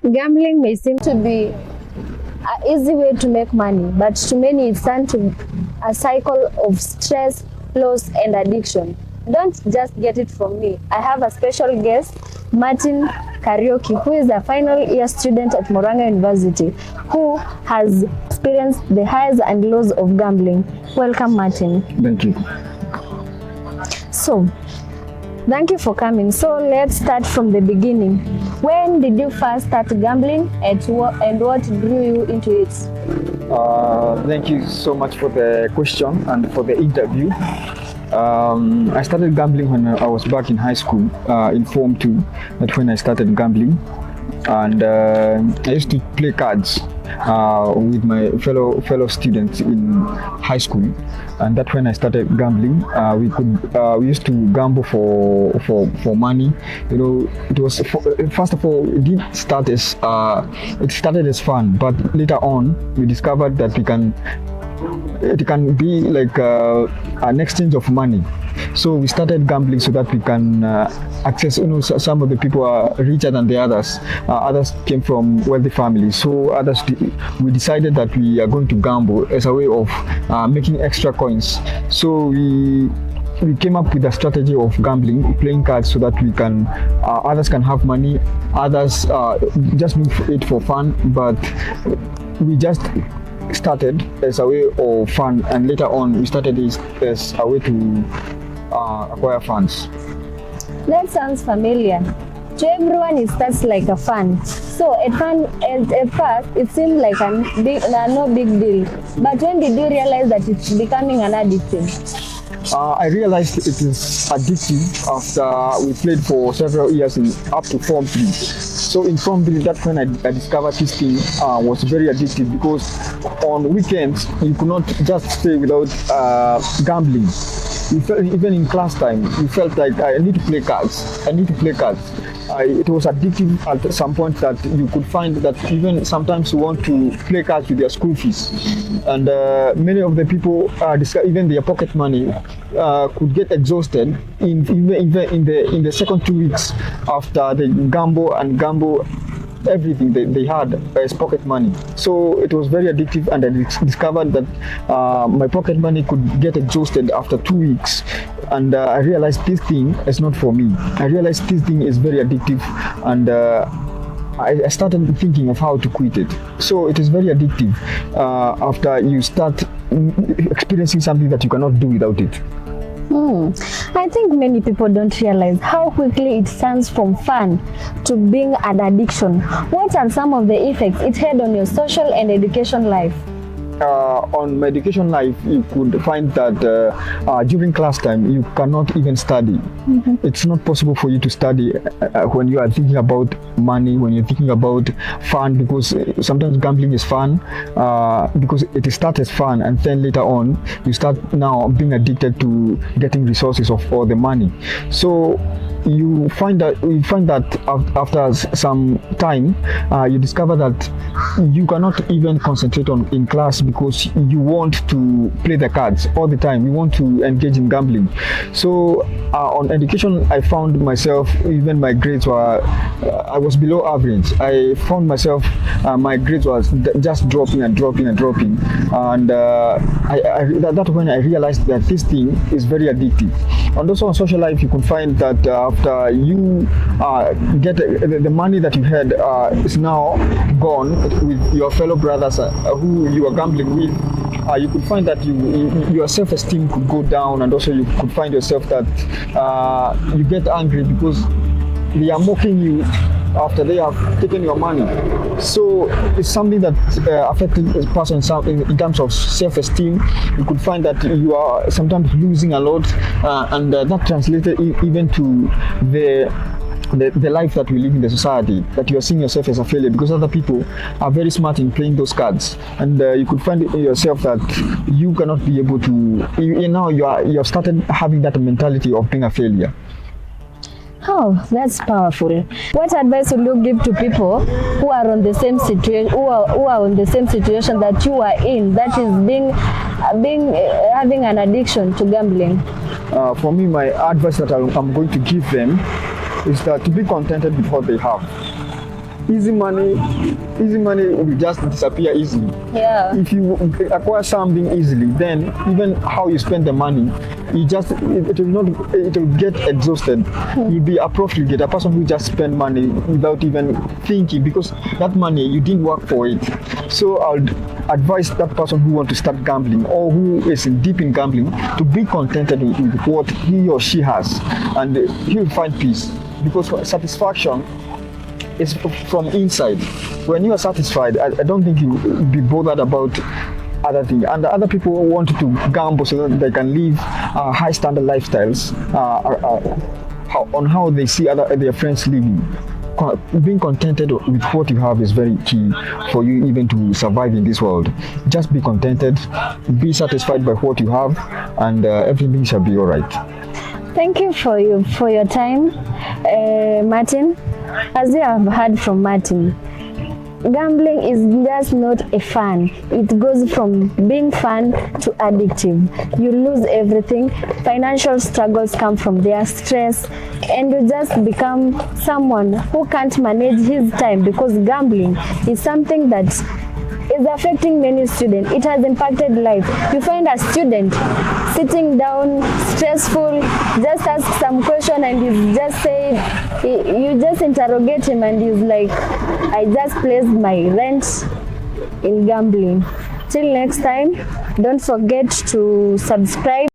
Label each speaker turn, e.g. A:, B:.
A: Gambling may seem to be an easy way to make money, but to many it's turned to a cycle of stress, loss, and addiction. Don't just get it from me. I have a special guest, Martin Karaoke, who is a final year student at Moranga University, who has experienced the highs and lows of gambling. Welcome, Martin.
B: Thank you.
A: So, thank you for coming. So let's start from the beginning. When did you first start gambling and what drew you into it?
B: Thank you so much for the question and for the interview. I started gambling when I was back in high school, in Form 2. That's when I started gambling. And I used to play cards with my fellow students in high school, and that's when I started gambling. We used to gamble for money. You know, it was first of all it started as fun, but later on we discovered that it can be like an exchange of money. So we started gambling so that we can access, some of the people are richer than the others. Others came from wealthy families. So we decided that we are going to gamble as a way of making extra coins. So we came up with a strategy of gambling, playing cards so that others can have money, others just do it for fun, but we just started as a way of fun, and later on we started this as a way to acquire funds.
A: That sounds familiar. To everyone, it starts like a fun. So at first, it seemed like no big deal. But when did you realize that it's becoming an addiction?
B: I realized it is addictive after we played for several years up to Form 3. So in Form 3, that's when I discovered this thing was very addictive, because on weekends you could not just stay without gambling. You felt, even in class time, you felt like I need to play cards. It was addictive at some point that you could find that even sometimes you want to play cards with your school fees. And many of the people, even their pocket money, could get exhausted in the second 2 weeks after they gamble everything they had as pocket money. So it was very addictive, and I discovered that my pocket money could get exhausted after 2 weeks, and I realized this thing is not for me. I realized this thing is very addictive, and I started thinking of how to quit it. So it is very addictive after you start experiencing something that you cannot do without it.
A: I think many people don't realize how quickly it turns from fun to being an addiction. What are some of the effects it had on your social and education life?
B: On my education life, you could find that during class time, you cannot even study. It's not possible for you to study when you are thinking about money, when you're thinking about fun, because sometimes gambling is fun, because it starts as fun, and then later on, you start now being addicted to getting resources of all the money. So you find that after some time, you discover that you cannot even concentrate in class, because you want to play the cards all the time. You want to engage in gambling. So on education, I found myself, even my grades were, I was below average. I found myself, my grades was just dropping, and that's when I realized that this thing is very addictive. And also on social life, you can find that after you get the money that you had is now gone with your fellow brothers who you are gambling with, you could find that your self-esteem could go down, and also you could find yourself that you get angry because they are mocking you after they have taken your money. So it's something that affected a person in terms of self-esteem. You could find that you are sometimes losing a lot, and that translated even to the life that we live in the society, that you are seeing yourself as a failure because other people are very smart in playing those cards, and you could find yourself that you cannot be able to, you have started having that mentality of being a failure.
A: Oh, that's powerful. What advice would you give to people who are on the same situation, who are on the same situation that you are in, that is having an addiction to gambling?
B: For me, my advice that I'm going to give them is that to be contented with what they have. easy money will just disappear easily.
A: Yeah.
B: If you acquire something easily, then even how you spend the money, it will get exhausted. You'll be a profligate, a person who just spend money without even thinking, because that money you didn't work for it. So I'll advise that person who want to start gambling or who is deep in gambling to be contented with what he or she has, and he will find peace, because satisfaction is from inside. When you are satisfied, I don't think you will be bothered about other things. And other people want to gamble so that they can live high standard lifestyles on how they see their friends living. Being contented with what you have is very key for you even to survive in this world. Just be contented, be satisfied by what you have, and everything shall be all right.
A: Thank you for your time, Martin. As you have heard from Martin, gambling is just not a fun. It goes from being fun to addictive. You lose everything. Financial struggles come from their stress, and you just become someone who can't manage his time, because gambling is something that is affecting many students. It has impacted life. You find a student sitting down, stressful, just ask some question and he's just saying, you just interrogate him and he's like, I just placed my rent in gambling. Till next time, don't forget to subscribe.